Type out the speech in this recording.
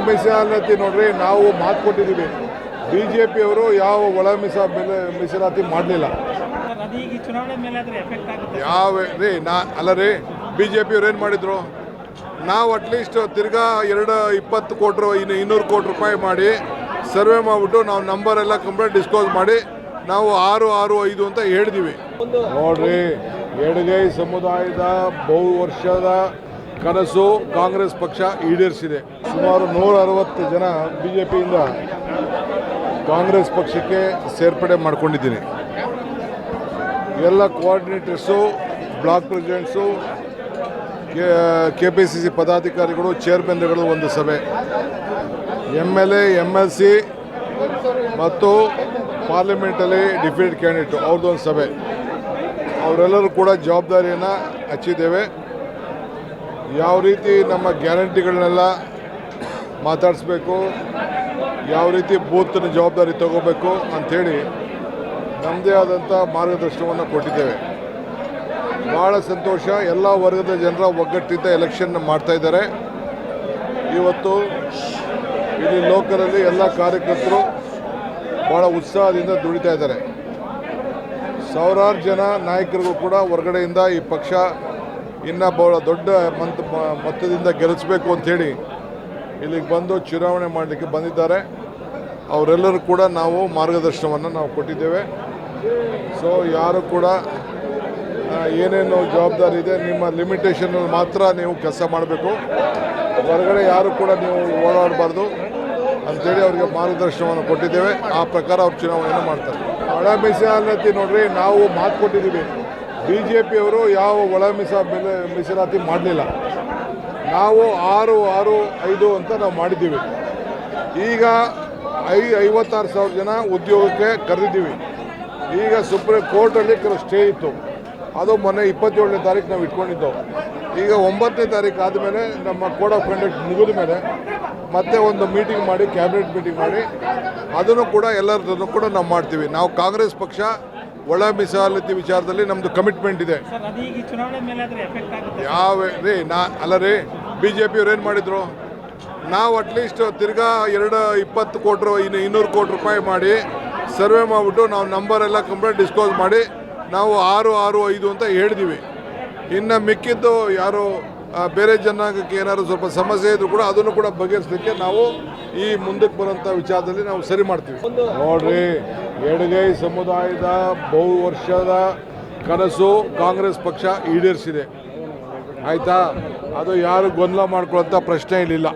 ಮೀಸಲಾತಿ ನೋಡ್ರಿ, ನಾವು ಮಾತು ಕೊಟ್ಟಿದ್ದೀವಿ. BJP ಅವರು ಯಾವ ಒಳ ಮೀಸಲಾತಿ ಮಾಡಲಿಲ್ಲ. ಯಾವ ರೀ ಅಲ್ಲ ರೀ, BJP ಅವ್ರು ಏನು ಮಾಡಿದ್ರು, ನಾವು ಅಟ್ಲೀಸ್ಟ್ ತಿರ್ಗಾ 20 ಕೋಟಿ 200 ಕೋಟಿ ರೂಪಾಯಿ ಮಾಡಿ ಸರ್ವೆ ಮಾಡಿಬಿಟ್ಟು ನಾವು ನಂಬರ್ ಎಲ್ಲ ಕಂಪ್ಲೀಟ್ ಡಿಸ್ಕ್ಲೋಸ್ ಮಾಡಿ ನಾವು 665 ಅಂತ ಹೇಳಿದ್ದೀವಿ. ನೋಡ್ರಿ, ಎಡಗೈ ಸಮುದಾಯದ ಬಹು ವರ್ಷದ ಕನಸು ಕಾಂಗ್ರೆಸ್ ಪಕ್ಷ ಈಡೇರಿಸಿದೆ. ಸುಮಾರು 160 ಜನ BJPಯಿಂದ ಕಾಂಗ್ರೆಸ್ ಪಕ್ಷಕ್ಕೆ ಸೇರ್ಪಡೆ ಮಾಡ್ಕೊಂಡಿದ್ದೀನಿ. ಎಲ್ಲ ಕೋಆರ್ಡಿನೇಟರ್ಸು, ಬ್ಲಾಕ್ ಪ್ರೆಸಿಡೆಂಟ್ಸು, KPCC ಪದಾಧಿಕಾರಿಗಳು, ಚೇರ್ಮನ್ಗಳು ಒಂದು ಸಭೆ, MLA MLC ಮತ್ತು ಪಾರ್ಲಿಮೆಂಟಲ್ಲಿ ಡಿಫೀಟೆಡ್ ಕ್ಯಾಂಡಿಡೇಟು ಅವ್ರದ್ದೊಂದು ಸಭೆ. ಅವರೆಲ್ಲರೂ ಕೂಡ ಜವಾಬ್ದಾರಿಯನ್ನು ಹಚ್ಚಿದ್ದೇವೆ. ಯಾವ ರೀತಿ ನಮ್ಮ ಗ್ಯಾರಂಟಿಗಳನ್ನೆಲ್ಲ ಮಾತಾಡಿಸ್ಬೇಕು, ಯಾವ ರೀತಿ ಬೂತ್ನ ಜವಾಬ್ದಾರಿ ತಗೋಬೇಕು ಅಂಥೇಳಿ ನಮ್ಮದೇ ಆದಂಥ ಮಾರ್ಗದರ್ಶನವನ್ನು ಕೊಟ್ಟಿದ್ದೇವೆ. ಭಾಳ ಸಂತೋಷ, ಎಲ್ಲ ವರ್ಗದ ಜನರ ಒಗ್ಗಟ್ಟಿಂದ ಎಲೆಕ್ಷನ್ ಮಾಡ್ತಾಯಿದ್ದಾರೆ. ಇವತ್ತು ಇಲ್ಲಿ ಲೋಕಲಲ್ಲಿ ಎಲ್ಲ ಕಾರ್ಯಕರ್ತರು ಭಾಳ ಉತ್ಸಾಹದಿಂದ ದುಡಿತಾ ಇದ್ದಾರೆ. ಸಾವಿರಾರು ಜನ ನಾಯಕರಿಗೂ ಕೂಡ ಹೊರಗಡೆಯಿಂದ ಈ ಪಕ್ಷ ಇನ್ನೂ ಭಾಳ ದೊಡ್ಡ ಮೊತ್ತದಿಂದ ಗೆಲ್ಲಿಸಬೇಕು ಅಂಥೇಳಿ ಇಲ್ಲಿಗೆ ಬಂದು ಚುನಾವಣೆ ಮಾಡಲಿಕ್ಕೆ ಬಂದಿದ್ದಾರೆ. ಅವರೆಲ್ಲರೂ ಕೂಡ ನಾವು ಮಾರ್ಗದರ್ಶನವನ್ನು ನಾವು ಕೊಟ್ಟಿದ್ದೇವೆ. ಸೊ ಯಾರು ಕೂಡ ಏನೇನು ಜವಾಬ್ದಾರಿ ಇದೆ, ನಿಮ್ಮ ಲಿಮಿಟೇಷನಲ್ಲಿ ಮಾತ್ರ ನೀವು ಕೆಲಸ ಮಾಡಬೇಕು, ಹೊರಗಡೆ ಯಾರು ಕೂಡ ನೀವು ಓಡಾಡಬಾರ್ದು ಅಂಥೇಳಿ ಅವ್ರಿಗೆ ಮಾರ್ಗದರ್ಶನವನ್ನು ಕೊಟ್ಟಿದ್ದೇವೆ. ಆ ಪ್ರಕಾರ ಅವ್ರು ಚುನಾವಣೆಯನ್ನು ಮಾಡ್ತಾರೆ. ಒಳ ಮೀಸಲಾತಿ ನೋಡ್ರಿ, ನಾವು ಮಾತು ಕೊಟ್ಟಿದ್ದೀವಿ. BJP ಅವರು ಯಾವ ಒಳ ಮೀಸಲಾತಿ ಮಾಡಲಿಲ್ಲ. ನಾವು 665 ಅಂತ ನಾವು ಮಾಡಿದ್ದೀವಿ. ಈಗ 56,000 ಜನ ಉದ್ಯೋಗಕ್ಕೆ ಕರೆದಿದ್ದೀವಿ. ಈಗ ಸುಪ್ರೀಂ ಕೋರ್ಟಲ್ಲಿ ಕೆಲವು ಸ್ಟೇ ಇತ್ತು, ಅದು ಮೊನ್ನೆ 27ನೇ ತಾರೀಕು ನಾವು ಇಟ್ಕೊಂಡಿದ್ದೆವು. ಈಗ 9ನೇ ತಾರೀಕು ಆದಮೇಲೆ ನಮ್ಮ ಕೋಡ್ ಆಫ್ ಕಂಡಕ್ಟ್ ಮುಗಿದ ಮೇಲೆ ಮತ್ತೆ ಒಂದು ಮೀಟಿಂಗ್ ಮಾಡಿ, ಕ್ಯಾಬಿನೆಟ್ ಮೀಟಿಂಗ್ ಮಾಡಿ, ಅದನ್ನು ಕೂಡ ಎಲ್ಲರದನ್ನು ಕೂಡ ನಾವು ಮಾಡ್ತೀವಿ. ನಾವು ಕಾಂಗ್ರೆಸ್ ಪಕ್ಷ ಒಳ ಮೀಸಲಾತಿ ವಿಚಾರದಲ್ಲಿ ನಮ್ಮದು ಕಮಿಟ್ಮೆಂಟ್ ಇದೆ. ಯಾವ ರೀ ಅಲ್ಲ ರೀ, BJP ಅವ್ರು ಏನು ಮಾಡಿದ್ರು, ನಾವು ಅಟ್ಲೀಸ್ಟ್ ತಿರ್ಗಾ 20 ಕೋಟಿ 200 ಕೋಟಿ ರೂಪಾಯಿ ಮಾಡಿ ಸರ್ವೆ ಮಾಡಿಬಿಟ್ಟು ನಾವು ನಂಬರ್ ಎಲ್ಲ ಕಂಪ್ಲೀಟ್ ಡಿಸ್ಕ್ಲೋಸ್ ಮಾಡಿ ನಾವು 665 ಅಂತ ಹೇಳಿದ್ದೀವಿ. ಇನ್ನು ಮಿಕ್ಕಿದ್ದು ಯಾರು ಬೇರೆ ಜನಾಂಗಕ್ಕೆ ಏನಾದ್ರು ಸ್ವಲ್ಪ ಸಮಸ್ಯೆ ಇದ್ರೂ ಕೂಡ ಅದನ್ನು ಕೂಡ ಬಗೆಹರಿಸಲಿಕ್ಕೆ ನಾವು ಈ ಮುಂದಕ್ಕೆ ಬರೋಂಥ ವಿಚಾರದಲ್ಲಿ ನಾವು ಸರಿ ಮಾಡ್ತೀವಿ. ನೋಡ್ರಿ, ಎಡಗೈ ಸಮುದಾಯದ ಬಹು ವರ್ಷದ ಕನಸು ಕಾಂಗ್ರೆಸ್ ಪಕ್ಷ ಈಡೇರಿಸಿದೆ. ಆಯಿತಾ, ಅದು ಯಾರು ಗೊಂದಲ ಮಾಡ್ಕೊಳ್ಳೋಂಥ ಪ್ರಶ್ನೆ ಇರಲಿಲ್ಲ.